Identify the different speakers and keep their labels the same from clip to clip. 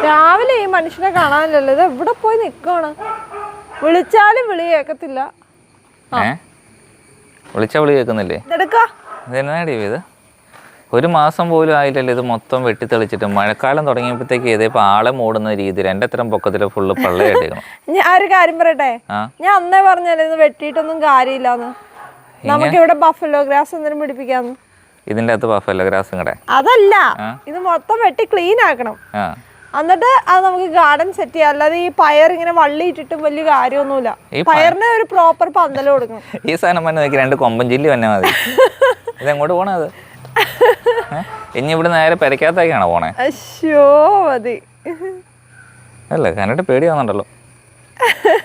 Speaker 1: രാവിലെ ഈ മനുഷ്യനെ കാണാനില്ലല്ലോ, ഇത് എവിടെ പോയി നിൽക്കുകയാണ്? വിളിച്ചാലും വിളി കേൾക്കത്തില്ല.
Speaker 2: വിളിച്ചാ വിളി കേൾക്കുന്നില്ലേ? ഇതെന്നാടി ഇത്? ഒരു മാസം പോലും ആയില്ലല്ലോ ഇത് മൊത്തം വെട്ടിത്തെളിച്ചിട്ട്. മഴക്കാലം തുടങ്ങിയപ്പോഴത്തേക്ക് ഇതിപ്പോ ആളെ മൂടുന്ന രീതിയിൽ എന്റെ അത്തരം പൊക്കത്തില് ഫുള്ള് പള്ളയായിട്ടേക്കണം.
Speaker 1: ഞാൻ ഒരു കാര്യം പറയട്ടെ, ഞാൻ അന്നേ പറഞ്ഞല്ലേ ഇത് വെട്ടിയിട്ടൊന്നും കാര്യമില്ലാന്ന്. നമുക്ക് ഇവിടെ ബഫല്ലോ ഗ്രാസ് എന്തെങ്കിലും പിടിപ്പിക്കാന്ന്.
Speaker 2: ഇതിന്റെ അകത്ത് ബഫല്ലോ ഗ്രാസും കൂടെ
Speaker 1: അതല്ല, ഇത് മൊത്തം വെട്ടി ക്ലീൻ ആക്കണം. എന്നിട്ട് അത് നമുക്ക് ഗാർഡൻ സെറ്റ് ചെയ്യാം. അല്ലാതെ ഈ പയർ ഇങ്ങനെ വള്ളി ഇട്ടിട്ടും വലിയ കാര്യമൊന്നുമില്ല. പയറിന് ഒരു പ്രോപ്പർ പന്തല് കൊടുക്കണം.
Speaker 2: ഈ സാധനം വന്നെ നോക്കി 2 കൊമ്പൻ ചില്ലി വന്നാൽ മതി. ഇതെങ്ങോട്ട് പോണേ? അത് ഇനി ഇവിടെ നേരെ പെരക്കാത്തേക്കാണോ പോണേ?
Speaker 1: അശ്ശോ മതി.
Speaker 2: അല്ല കണ്ടിട്ട് പേടിയാവുന്നുണ്ടല്ലോ.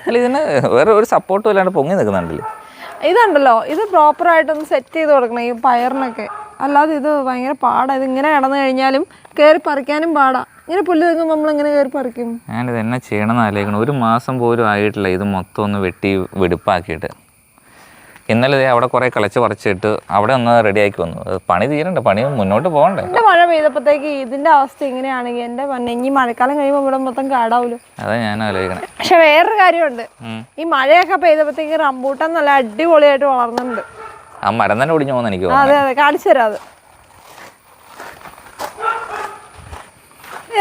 Speaker 2: അല്ല ഇതിന് വേറെ ഒരു സപ്പോർട്ടും ഇല്ലാണ്ട് പൊങ്ങി നിൽക്കുന്നുണ്ടല്ലോ.
Speaker 1: ഇതുണ്ടല്ലോ, ഇത് പ്രോപ്പറായിട്ടൊന്ന് സെറ്റ് ചെയ്ത് കൊടുക്കണം ഈ പയറിനൊക്കെ. അല്ലാതെ ഇത് ഭയങ്കര പാടാണ്. ഇത് ഇങ്ങനെ കിടന്നു കഴിഞ്ഞാലും കയറി പറിക്കാനും പാടാ. ഇങ്ങനെ പുല്ല് നിൽക്കുമ്പോൾ നമ്മൾ ഇങ്ങനെ കയറി പറിക്കും.
Speaker 2: ഞാനിത് എന്നെ ചെയ്യണമെന്ന് ആലോചിക്കണം. ഒരു മാസം പോലും ആയിട്ടില്ല ഇത് മൊത്തം ഒന്ന് വെട്ടി വെടുപ്പാക്കിയിട്ട്. ഇന്നലെ അവിടെ കുറെ കളച്ച് പറിച്ചിട്ട് അവിടെ ഒന്ന് റെഡിയാക്കി വന്നു. പണി തീരണ്ട, പണി മുന്നോട്ട് പോകണ്ടേ.
Speaker 1: എന്റെ മഴ പെയ്തപ്പോഴത്തേക്ക് ഇതിന്റെ അവസ്ഥ ഇങ്ങനെയാണെങ്കിൽ എന്റെ ഇനി മഴക്കാലം കഴിയുമ്പോൾ ഇവിടെ മൊത്തം കാടാവൂലോ.
Speaker 2: അതാ ഞാൻ ആലോചിക്കണേ. പക്ഷെ
Speaker 1: വേറൊരു കാര്യമുണ്ട്, ഈ മഴയൊക്കെ പെയ്തപ്പോഴത്തേക്ക് റംബൂട്ടാൻ നല്ല അടിപൊളിയായിട്ട് വളർന്നുണ്ട്.
Speaker 2: ആ മരം തന്നെ ഒടിഞ്ഞു പോകുന്ന എനിക്ക്.
Speaker 1: അതെ അതെ, കാണിച്ചു തരാം. അത്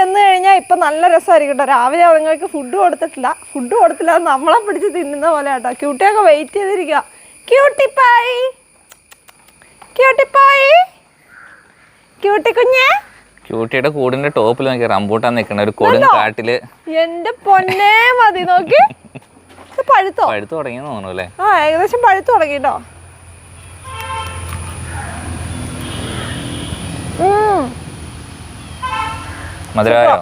Speaker 1: എന്ന് കഴിഞ്ഞാൽ ഇപ്പൊ നല്ല രസമായിരിക്കും കേട്ടോ. രാവിലെ അതുങ്ങൾക്ക് ഫുഡ് കൊടുത്തില്ല നമ്മളെ പിടിച്ച് തിന്നുന്ന പോലെ കേട്ടോ. ക്യൂട്ടിയൊക്കെ വെയിറ്റ് ചെയ്തിരിക്കുക.
Speaker 2: ക്യൂട്ടിയുടെ കൂടിന്റെ ടോപ്പിൽ നോക്കി റംബൂട്ടാൻ നിൽക്കണ ഒരു കൊടും കാട്ടില്.
Speaker 1: എന്റെ പൊന്നേ മതി നോക്കി. പഴുത്തു
Speaker 2: തുടങ്ങിയെന്ന് തോന്നുന്നു അല്ലേ?
Speaker 1: ആ ഏകദേശം പഴുത്തു തുടങ്ങിട്ടോ.
Speaker 2: മധുരമായോ?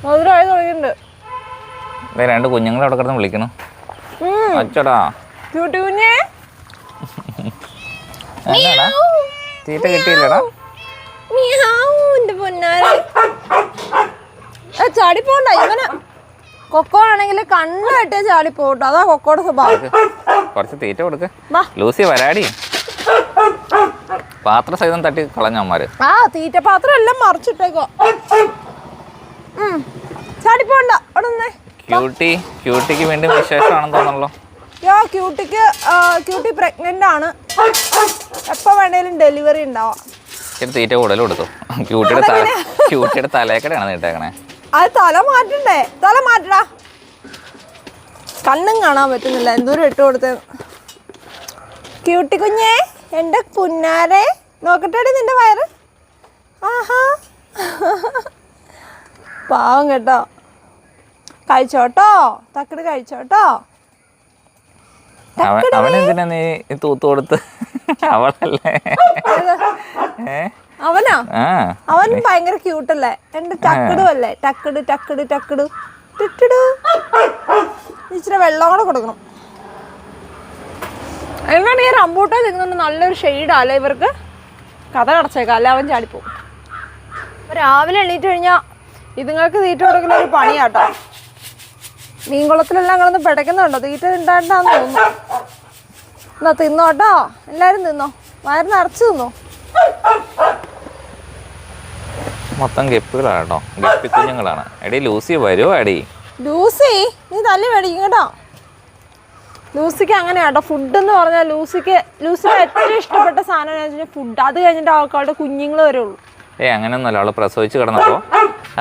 Speaker 1: മധുരമായി തുടങ്ങിയിട്ടുണ്ട്.
Speaker 2: 2 കുഞ്ഞുങ്ങളെ അവിടെ കിടന്ന് വിളിക്കണം. അച്ചടാ
Speaker 1: കുഞ്ഞേ
Speaker 2: തീറ്റ കിട്ടിയില്ലടാ.
Speaker 1: ചാടിപ്പോണ്ട ഇവന്. കൊക്കോ ആണെങ്കിൽ കണ്ണ് കെട്ടിയ ചാടിപ്പോട്ടോ. അതാ കൊക്കോയുടെ സ്വഭാവം.
Speaker 2: കുറച്ച് തീറ്റ കൊടുക്ക. ലൂസി വരാടി. പാത്ര സഹിതം തട്ടി കളഞ്ഞമാര്.
Speaker 1: ആ തീറ്റ പാത്രം എല്ലാം മറിച്ചിട്ടേക്കോ. ചാടിപ്പോണ്ട.
Speaker 2: ക്യൂട്ടിക്ക് വേണ്ടി വിശേഷമാണെന്ന് തോന്നണല്ലോ.
Speaker 1: ക്യൂട്ടി പ്രഗ്നന്റ് ആണ്. എപ്പോ വേണേലും ഡെലിവറി ഉണ്ടാവാം.
Speaker 2: തീറ്റ കൂടുതൽ കൊടുത്തു. ക്യൂട്ടിയുടെ തലയൊക്കെയാണ് നീട്ടേക്കണേ.
Speaker 1: അത് തല മാറ്റണ്ടേ? തല മാറ്റടാ. കണ്ണും കാണാൻ പറ്റുന്നില്ല എന്തോരം ഇട്ട് കൊടുത്തേ. ക്യൂട്ടി കുഞ്ഞേ, എന്റെ പുന്നാരെ നോക്കട്ടെടി നിന്റെ വയറ്. ആഹാ പാവം കേട്ടോ. കഴിച്ചോട്ടോ, തക്കട് കഴിച്ചോട്ടോ.
Speaker 2: അവനെന്തിനാ നീ തൂത്ത് കൊടുത്ത്? അവളല്ലേ?
Speaker 1: അവനാ? അവൻ ഭയങ്കര ക്യൂട്ടല്ലേ? എന്റെ ടക്കടും അല്ലേ? ടക്കട് ഇച്ചിരി വെള്ളം കൂടെ കൊടുക്കണം. എന്നാണ് ഈ റംബൂട്ടാൻ തിന്നുകൊണ്ട് നല്ലൊരു ഷെയ്ഡാല്ലേ ഇവർക്ക്. കഥ കടച്ചേക്കാം, അല്ല അവൻ ചാടിപ്പോവും. രാവിലെ എണീറ്റ് കഴിഞ്ഞാൽ ഇതുങ്ങൾക്ക് തീറ്റ കൊടുക്കുന്ന ഒരു പണിയാട്ടോ. മീൻകുളത്തിലെല്ലാം കിടന്ന് പിടയ്ക്കുന്നുണ്ടോ? തീറ്റ ഉണ്ടായിട്ടാന്ന് തോന്നുന്നു. എന്നാ തിന്നോട്ടോ, എല്ലാരും തിന്നോ, വയറ് നിറച്ച് തിന്നോ.
Speaker 2: മൊത്തം ഗപ്പികളാട്ടോ, ഗപ്പി കുഞ്ഞുങ്ങളാണ്. എടി ലൂസി വരുമോ? അടി
Speaker 1: ലൂസി, നീ തല്ലി മേടിക്കും കേട്ടോ. ലൂസിക്ക് അങ്ങനെയാട്ടോ. ഫുഡ് എന്ന് പറഞ്ഞാൽ ലൂസിക്ക് ഏറ്റവും ഇഷ്ടപ്പെട്ട സാധനം എന്ന് വെച്ചാൽ ഫുഡ്. അത് കഴിഞ്ഞിട്ട് ആൾക്കാരുടെ കുഞ്ഞുങ്ങൾ വരെ ഉള്ളൂ.
Speaker 2: അങ്ങനെയൊന്നുമല്ല, അവള് പ്രസവിച്ച് കിടന്നപ്പോൾ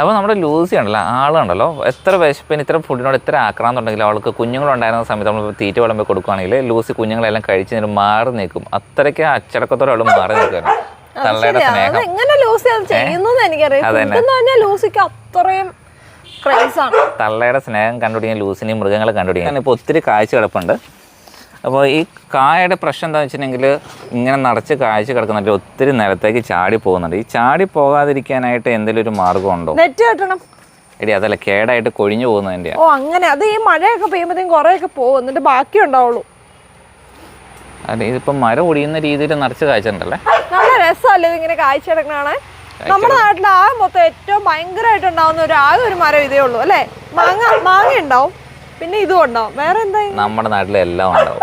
Speaker 2: അപ്പോൾ നമ്മുടെ ലൂസി ഉണ്ടല്ലോ, ആളുണ്ടല്ലോ, എത്ര വിശപ്പിന് ഇത്ര ഫുഡിനോട് ഇത്ര ആക്രാന്നുണ്ടെങ്കിൽ അവൾക്ക് കുഞ്ഞുങ്ങളുണ്ടായിരുന്ന സമയത്ത് നമ്മൾ തീറ്റ വിളമ്പി കൊടുക്കുകയാണെങ്കിൽ ലൂസി കുഞ്ഞുങ്ങളെല്ലാം കഴിച്ച് മാറി നിൽക്കും. അത്രയ്ക്ക് അച്ചടക്കത്തോടെ അവൾ മാറി നിൽക്കുകയാണ്. തള്ളയുടെ സ്നേഹം തള്ളയുടെ സ്നേഹം കണ്ടുപിടിക്കാൻ ലൂസിനെയും മൃഗങ്ങളെ കണ്ടുപിടിക്കാൻ ഇപ്പോൾ ഒത്തിരി കാഴ്ച കിടപ്പുണ്ട്. അപ്പോൾ ഈ കായയുടെ പ്രശ്നം എന്താണെന്ന് വെച്ചിട്ടുണ്ടെങ്കിൽ ഇങ്ങനെ നിറച്ച് കാഴ്ച കിടക്കുന്നുണ്ട്, ഒത്തിരി നിലത്തേക്ക് ചാടി പോകുന്നുണ്ട്. ഈ ചാടി പോകാതിരിക്കാനായിട്ട് എന്തെങ്കിലും ഒരു മാർഗം ഉണ്ടോ?
Speaker 1: നെറ്റ് കെട്ടണം
Speaker 2: എടി. അതല്ല, കേടായിട്ട് കൊഴിഞ്ഞു പോകുന്നതിൻ്റെ.
Speaker 1: ഓ അങ്ങനെ. അത് ഈ മഴയൊക്കെ പെയ്യുമ്പോഴത്തേക്കും കുറേയൊക്കെ പോകും, എന്നിട്ട് ബാക്കി ഉണ്ടാവുള്ളൂ.
Speaker 2: അതെ, ഇതിപ്പം മരം ഒടിയുന്ന രീതിയിൽ നിറച്ച് കാഴ്ച ഉണ്ടല്ലേ.
Speaker 1: നല്ല രസമല്ലേ ഇതിങ്ങനെ കാഴ്ച കിടക്കണേ. നമ്മുടെ നാട്ടിൽ ആകെ മൊത്തം ഏറ്റവും ഭയങ്കരമായിട്ട് ഉണ്ടാവുന്ന ആകെ ഒരു മരം ഇതേ ഉള്ളൂ അല്ലേ. മാങ്ങ ഉണ്ടാവും, പിന്നെ ഇതും ഉണ്ടാവും. വേറെ എന്താ?
Speaker 2: നമ്മുടെ നാട്ടിലെല്ലാം ഉണ്ടാവും.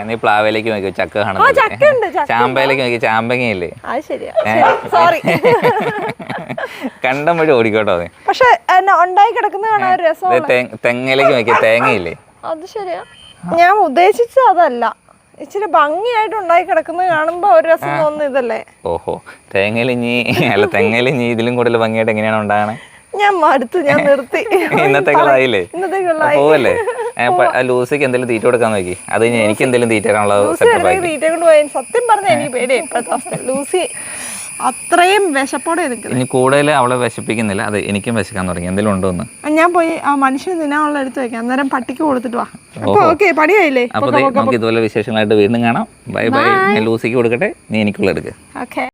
Speaker 2: നീ പ്ലാവിലേക്ക് നോക്കി ചക്ക കാണുന്നു, ചാമ്പയിലേക്ക് നോക്കി ചാമ്പങ്ങയില്ലേ.
Speaker 1: അത് ശരിയാ, സോറി.
Speaker 2: കണ്ടം വഴി ഓടിക്കോട്ടോ അത്.
Speaker 1: പക്ഷെ എന്നെ ഉണ്ടായി കിടക്കുന്ന കാണാൻ ഒരു രസമാണ്.
Speaker 2: തെങ്ങിലേക്ക് നോക്കിയ തേങ്ങയില്ലേ,
Speaker 1: അത് ശരിയാ. ഞാൻ ഉദ്ദേശിച്ചത് അതല്ല, ഇച്ചിരി ഭംഗിയായിട്ട് ഉണ്ടായി കിടക്കുന്നത് കാണുമ്പോ ഒരു രസം തോന്നുന്നു ഇതല്ലേ.
Speaker 2: ഓഹോ, തെങ്ങയിലിഞ്ഞി ഇതിലും കൂടുതൽ ഭംഗിയായിട്ട് എങ്ങനെയാണ് ഉണ്ടാകണേ?
Speaker 1: ഞാൻ മടുത്തു, ഞാൻ നിർത്തി.
Speaker 2: ഇന്നത്തേക്കുള്ളതായില്ലേ?
Speaker 1: ഇന്നത്തേക്കുള്ള
Speaker 2: പോവല്ലേ? ലൂസിക്ക് എന്തെങ്കിലും തീറ്റ കൊടുക്കാൻ നോക്കി, അത് കഴിഞ്ഞ് എനിക്ക് എന്തെങ്കിലും തീറ്റ
Speaker 1: തീറ്റ കൊണ്ട് പോയി. സത്യം പറഞ്ഞാൽ എനിക്ക് പേടിയായി ഇപ്പോഴത്തെ അവസ്ഥ. ലൂസി അത്രയും വിശപ്പോടെ നിൽക്കുന്നത്.
Speaker 2: ഇനി കൂടുതൽ അവളെ വിശപ്പിക്കുന്നില്ല, അത് എനിക്കും വിശക്കാൻ തുടങ്ങി. എന്തെങ്കിലും ഉണ്ടോന്ന്
Speaker 1: ഞാൻ പോയി ആ മനുഷ്യന് തിന്നാനുള്ള എടുത്ത് വെക്കാം, അന്നേരം പട്ടിക്ക് കൊടുത്തിട്ട് വാ. അപ്പൊ ഓക്കെ, പണിയായില്ലേ?
Speaker 2: അപ്പൊ നമുക്ക് ഇതുപോലെ വിശേഷങ്ങളായിട്ട് വീണ്ടും കാണാം. Bye bye. ഞാൻ ലൂസിക്ക് കൊടുക്കട്ടെ, നീ എനിക്കുള്ള എടുക്കുക.
Speaker 1: ഓക്കെ.